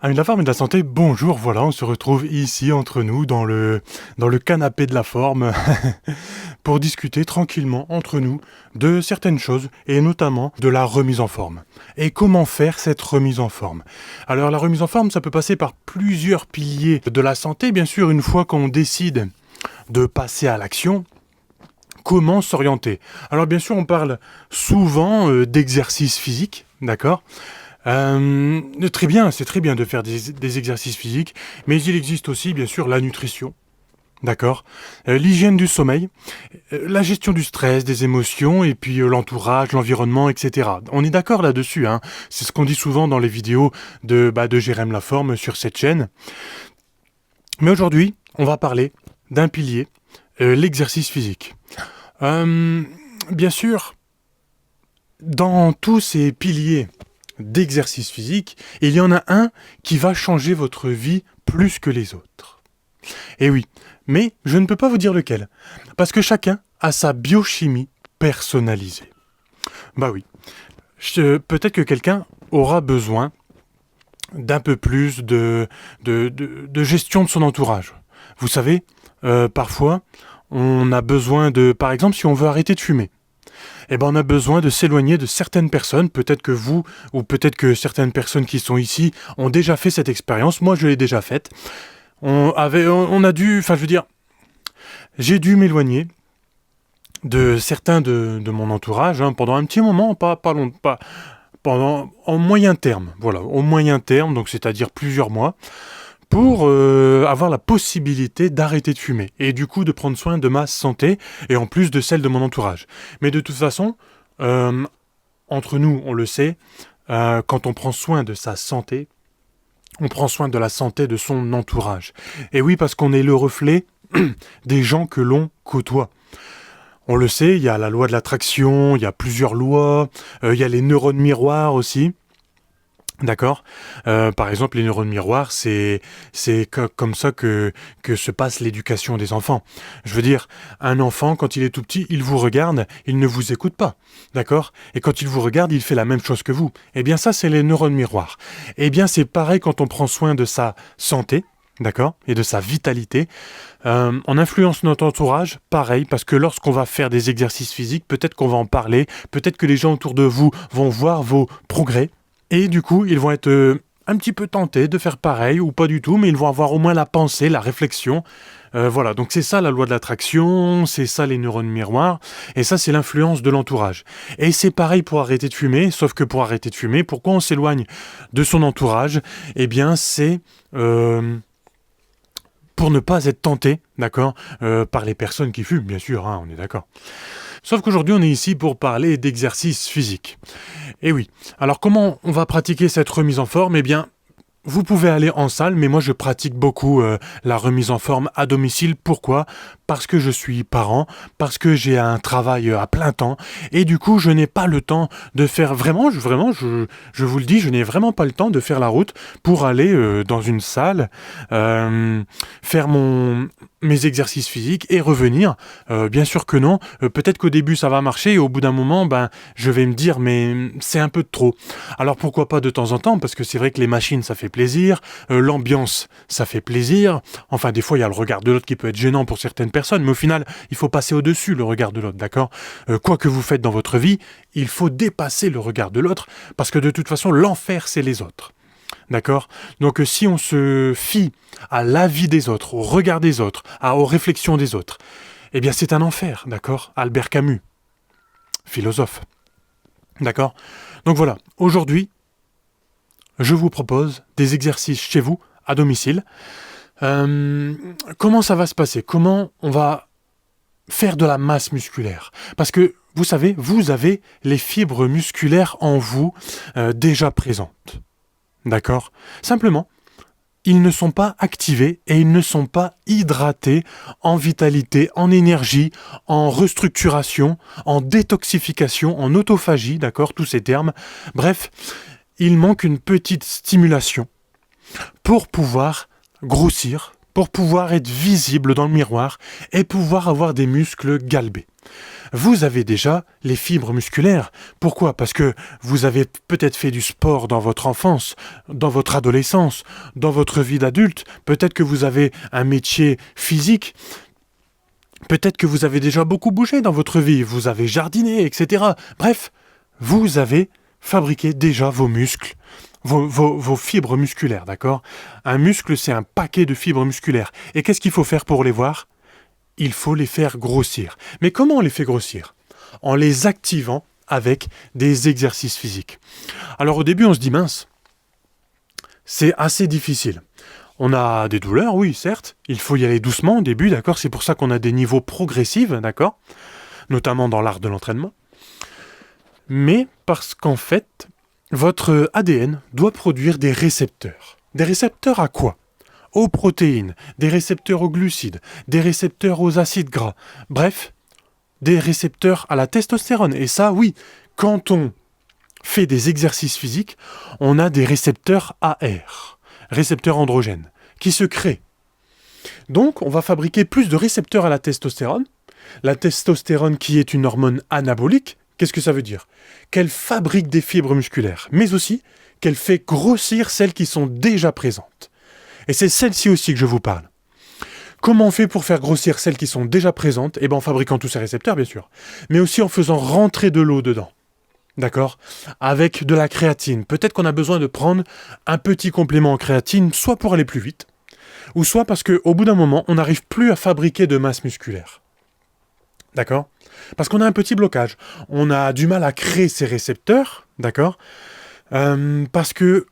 Amis de la forme et de la santé, bonjour, voilà, on se retrouve ici entre nous dans le canapé de la forme pour discuter tranquillement entre nous de certaines choses et notamment de la remise en forme. Et comment faire cette remise en forme? Alors la remise en forme, ça peut passer par plusieurs piliers de la santé, bien sûr, une fois qu'on décide de passer à l'action. Comment s'orienter? Alors bien sûr, on parle souvent d'exercice physique, d'accord? Très bien, c'est très bien de faire des exercices physiques, mais il existe aussi, bien sûr, la nutrition, d'accord? L'hygiène du sommeil, la gestion du stress, des émotions, et puis l'entourage, l'environnement, etc. On est d'accord là-dessus, hein? C'est ce qu'on dit souvent dans les vidéos de Jérém Laforme sur cette chaîne. Mais aujourd'hui, on va parler d'un pilier, l'exercice physique. Bien sûr, dans tous ces piliers d'exercice physique, il y en a un qui va changer votre vie plus que les autres. Et oui, mais je ne peux pas vous dire lequel, parce que chacun a sa biochimie personnalisée. Bah oui, peut-être que quelqu'un aura besoin d'un peu plus de gestion de son entourage. Vous savez, parfois, on a besoin de, par exemple, si on veut arrêter de fumer, eh ben on a besoin de s'éloigner de certaines personnes. Peut-être que vous, ou peut-être que certaines personnes qui sont ici ont déjà fait cette expérience. Moi, je l'ai déjà faite. J'ai dû m'éloigner de certains de mon entourage pendant un petit moment, pas pendant en moyen terme. Voilà, au moyen terme, donc c'est-à-dire plusieurs mois, pour avoir la possibilité d'arrêter de fumer et du coup de prendre soin de ma santé et en plus de celle de mon entourage. Mais de toute façon, entre nous, on le sait, quand on prend soin de sa santé, on prend soin de la santé de son entourage. Et oui, parce qu'on est le reflet des gens que l'on côtoie. On le sait, il y a la loi de l'attraction, il y a plusieurs lois, il y a les neurones miroirs aussi. D'accord. Par exemple, les neurones miroirs, c'est comme ça que se passe l'éducation des enfants. Je veux dire, un enfant, quand il est tout petit, il vous regarde, il ne vous écoute pas. D'accord. Et quand il vous regarde, il fait la même chose que vous. Eh bien, ça, c'est les neurones miroirs. Eh bien, c'est pareil quand on prend soin de sa santé. D'accord, et de sa vitalité. On influence notre entourage, pareil, parce que lorsqu'on va faire des exercices physiques, peut-être qu'on va en parler, peut-être que les gens autour de vous vont voir vos progrès, et du coup, ils vont être un petit peu tentés de faire pareil, ou pas du tout, mais ils vont avoir au moins la pensée, la réflexion. Voilà, donc c'est ça la loi de l'attraction, c'est ça les neurones miroirs, et ça c'est l'influence de l'entourage. Et c'est pareil pour arrêter de fumer, sauf que pour arrêter de fumer, pourquoi on s'éloigne de son entourage? Eh bien, c'est pour ne pas être tenté, d'accord, par les personnes qui fument, bien sûr, hein, on est d'accord. Sauf qu'aujourd'hui, on est ici pour parler d'exercice physique. Et oui, alors comment on va pratiquer cette remise en forme? Eh bien, vous pouvez aller en salle, mais moi je pratique beaucoup la remise en forme à domicile. Pourquoi? Parce que je suis parent, parce que j'ai un travail à plein temps, et du coup je n'ai pas le temps de faire je vous le dis, je n'ai vraiment pas le temps de faire la route pour aller dans une salle, faire mes exercices physiques et revenir. Bien sûr que non. Peut-être qu'au début ça va marcher et au bout d'un moment, je vais me dire mais c'est un peu de trop. Alors pourquoi pas de temps en temps, parce que c'est vrai que les machines ça fait plaisir, l'ambiance ça fait plaisir. Enfin des fois il y a le regard de l'autre qui peut être gênant pour certaines personnes, mais au final il faut passer au-dessus le regard de l'autre, d'accord? Quoi que vous faites dans votre vie, il faut dépasser le regard de l'autre, parce que de toute façon l'enfer c'est les autres. D'accord? Donc si on se fie à l'avis des autres, au regard des autres, aux réflexions des autres, eh bien c'est un enfer, d'accord? Albert Camus, philosophe. D'accord? Donc voilà, aujourd'hui, je vous propose des exercices chez vous, à domicile. Comment ça va se passer? Comment on va faire de la masse musculaire? Parce que, vous savez, vous avez les fibres musculaires en vous déjà présentes. D'accord? Simplement, ils ne sont pas activés et ils ne sont pas hydratés en vitalité, en énergie, en restructuration, en détoxification, en autophagie, d'accord? Tous ces termes. Bref, il manque une petite stimulation pour pouvoir grossir, pour pouvoir être visible dans le miroir et pouvoir avoir des muscles galbés. Vous avez déjà les fibres musculaires. Pourquoi? Parce que vous avez peut-être fait du sport dans votre enfance, dans votre adolescence, dans votre vie d'adulte. Peut-être que vous avez un métier physique. Peut-être que vous avez déjà beaucoup bougé dans votre vie. Vous avez jardiné, etc. Bref, vous avez fabriqué déjà vos muscles. Vos fibres musculaires, d'accord? Un muscle, c'est un paquet de fibres musculaires. Et qu'est-ce qu'il faut faire pour les voir? Il faut les faire grossir. Mais comment on les fait grossir? En les activant avec des exercices physiques. Alors au début, on se dit mince, c'est assez difficile. On a des douleurs, oui, certes. Il faut y aller doucement au début, d'accord? C'est pour ça qu'on a des niveaux progressifs, d'accord? Notamment dans l'art de l'entraînement. Mais parce qu'en fait, votre ADN doit produire des récepteurs. Des récepteurs à quoi? Aux protéines, des récepteurs aux glucides, des récepteurs aux acides gras. Bref, des récepteurs à la testostérone. Et ça, oui, quand on fait des exercices physiques, on a des récepteurs AR, récepteurs androgènes, qui se créent. Donc, on va fabriquer plus de récepteurs à la testostérone. La testostérone qui est une hormone anabolique, qu'est-ce que ça veut dire? Qu'elle fabrique des fibres musculaires, mais aussi qu'elle fait grossir celles qui sont déjà présentes. Et c'est celle-ci aussi que je vous parle. Comment on fait pour faire grossir celles qui sont déjà présentes? Eh bien en fabriquant tous ces récepteurs, bien sûr. Mais aussi en faisant rentrer de l'eau dedans. D'accord? Avec de la créatine. Peut-être qu'on a besoin de prendre un petit complément en créatine, soit pour aller plus vite, ou soit parce qu'au bout d'un moment, on n'arrive plus à fabriquer de masse musculaire. D'accord? Parce qu'on a un petit blocage. On a du mal à créer ces récepteurs, d'accord? Parce que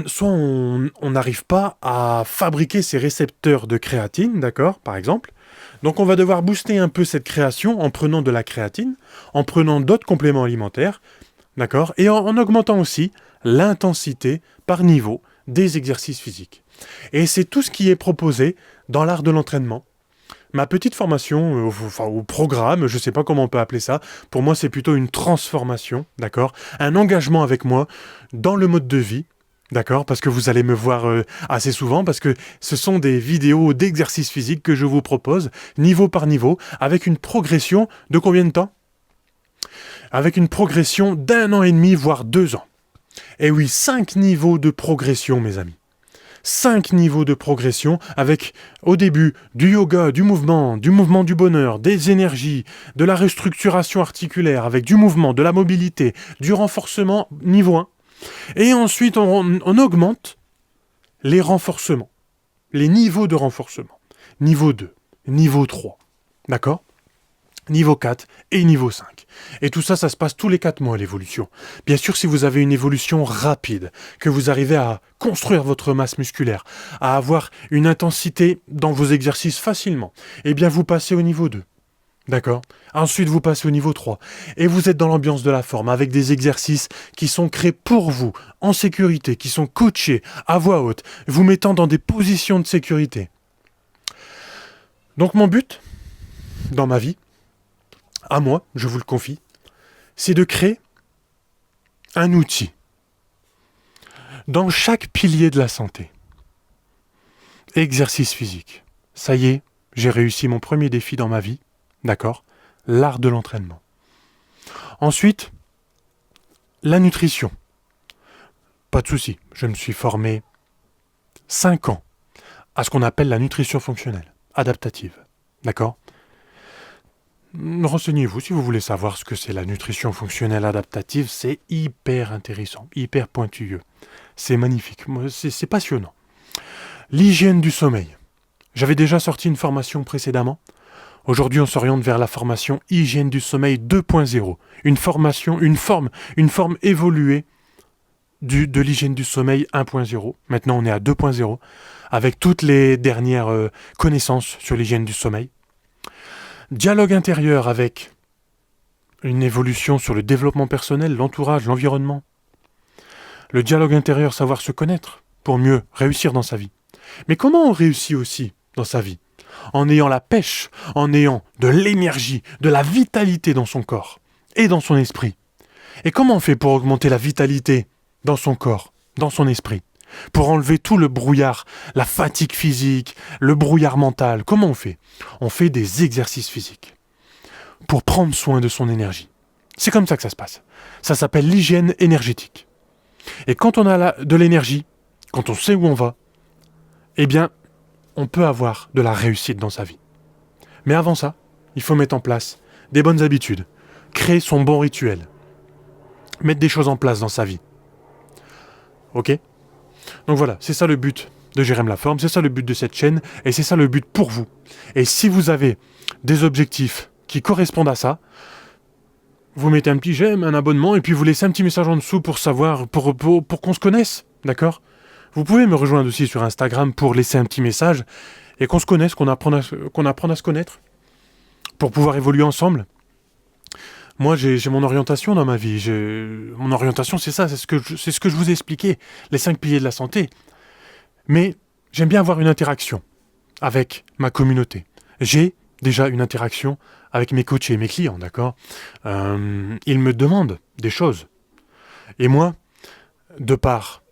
soit on n'arrive pas à fabriquer ces récepteurs de créatine, d'accord, par exemple. Donc on va devoir booster un peu cette création en prenant de la créatine, en prenant d'autres compléments alimentaires, d'accord, et en augmentant aussi l'intensité par niveau des exercices physiques. Et c'est tout ce qui est proposé dans l'art de l'entraînement. Ma petite formation, ou programme, je ne sais pas comment on peut appeler ça, pour moi c'est plutôt une transformation, d'accord, un engagement avec moi dans le mode de vie. D'accord, parce que vous allez me voir assez souvent, parce que ce sont des vidéos d'exercices physiques que je vous propose, niveau par niveau, avec une progression de combien de temps? Avec une progression d'1 an et demi, voire 2 ans. Et oui, 5 niveaux de progression, mes amis. 5 niveaux de progression avec, au début, du yoga, du mouvement du bonheur, des énergies, de la restructuration articulaire, avec du mouvement, de la mobilité, du renforcement, niveau 1. Et ensuite, on augmente les renforcements, les niveaux de renforcement. Niveau 2, niveau 3, d'accord? Niveau 4 et niveau 5. Et tout ça, ça se passe tous les 4 mois, l'évolution. Bien sûr, si vous avez une évolution rapide, que vous arrivez à construire votre masse musculaire, à avoir une intensité dans vos exercices facilement, eh bien, vous passez au niveau 2. D'accord? Ensuite, vous passez au niveau 3. Et vous êtes dans l'ambiance de la forme, avec des exercices qui sont créés pour vous, en sécurité, qui sont coachés, à voix haute, vous mettant dans des positions de sécurité. Donc mon but, dans ma vie, à moi, je vous le confie, c'est de créer un outil dans chaque pilier de la santé. Exercice physique. Ça y est, j'ai réussi mon premier défi dans ma vie. D'accord? L'art de l'entraînement. Ensuite, la nutrition. Pas de souci, je me suis formé 5 ans à ce qu'on appelle la nutrition fonctionnelle, adaptative. D'accord? Renseignez-vous si vous voulez savoir ce que c'est la nutrition fonctionnelle adaptative, c'est hyper intéressant, hyper pointilleux. C'est magnifique, c'est passionnant. L'hygiène du sommeil. J'avais déjà sorti une formation précédemment. Aujourd'hui, on s'oriente vers la formation Hygiène du sommeil 2.0. Une forme évoluée de l'hygiène du sommeil 1.0. Maintenant, on est à 2.0, avec toutes les dernières connaissances sur l'hygiène du sommeil. Dialogue intérieur avec une évolution sur le développement personnel, l'entourage, l'environnement. Le dialogue intérieur, savoir se connaître pour mieux réussir dans sa vie. Mais comment on réussit aussi dans sa vie? En ayant la pêche, en ayant de l'énergie, de la vitalité dans son corps et dans son esprit. Et comment on fait pour augmenter la vitalité dans son corps, dans son esprit? Pour enlever tout le brouillard, la fatigue physique, le brouillard mental, comment on fait? On fait des exercices physiques. pour prendre soin de son énergie. C'est comme ça que ça se passe. Ça s'appelle l'hygiène énergétique. Et quand on a de l'énergie, quand on sait où on va, eh bien, on peut avoir de la réussite dans sa vie. Mais avant ça, il faut mettre en place des bonnes habitudes, créer son bon rituel, mettre des choses en place dans sa vie. Ok ? Donc voilà, c'est ça le but de Jérém Laforme, c'est ça le but de cette chaîne, et c'est ça le but pour vous. Et si vous avez des objectifs qui correspondent à ça, vous mettez un petit j'aime, un abonnement, et puis vous laissez un petit message en dessous pour savoir, pour qu'on se connaisse, d'accord ? Vous pouvez me rejoindre aussi sur Instagram pour laisser un petit message, et qu'on se connaisse, qu'on apprenne à se connaître, pour pouvoir évoluer ensemble. Moi, j'ai mon orientation dans ma vie. Mon orientation, c'est ça, c'est ce que je vous ai expliqué, les 5 piliers de la santé. Mais j'aime bien avoir une interaction avec ma communauté. J'ai déjà une interaction avec mes coachs et mes clients, d'accord ? Ils me demandent des choses. Et moi, de part,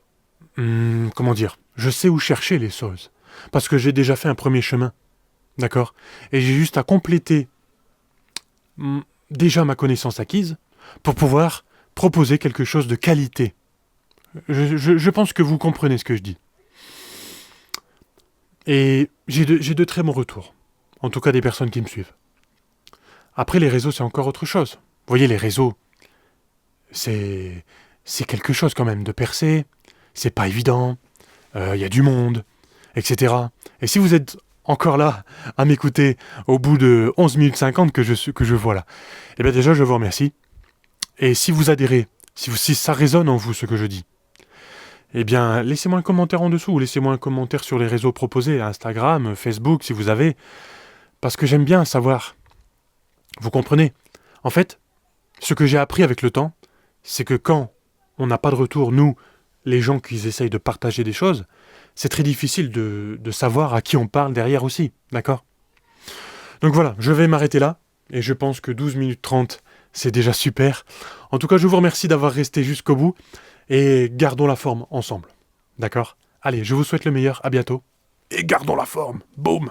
je sais où chercher les choses. Parce que j'ai déjà fait un premier chemin, d'accord ? Et j'ai juste à compléter déjà ma connaissance acquise pour pouvoir proposer quelque chose de qualité. Je pense que vous comprenez ce que je dis. Et j'ai de très bons retours. En tout cas, des personnes qui me suivent. Après, les réseaux, c'est encore autre chose. Vous voyez, les réseaux, c'est quelque chose quand même de percé. C'est pas évident. Y a du monde, etc. Et si vous êtes encore là à m'écouter au bout de 11 minutes 50 que je vois là, eh bien déjà, je vous remercie. Et si vous adhérez, si ça résonne en vous, ce que je dis, eh bien, laissez-moi un commentaire en dessous, ou laissez-moi un commentaire sur les réseaux proposés, Instagram, Facebook, si vous avez, parce que j'aime bien savoir. Vous comprenez ? En fait, ce que j'ai appris avec le temps, c'est que quand on n'a pas de retour, nous, les gens qui essayent de partager des choses, c'est très difficile de savoir à qui on parle derrière aussi, d'accord ? Donc voilà, je vais m'arrêter là, et je pense que 12 minutes 30, c'est déjà super. En tout cas, je vous remercie d'avoir resté jusqu'au bout, et gardons la forme ensemble. D'accord ? Allez, je vous souhaite le meilleur, à bientôt. Et gardons la forme. Boum.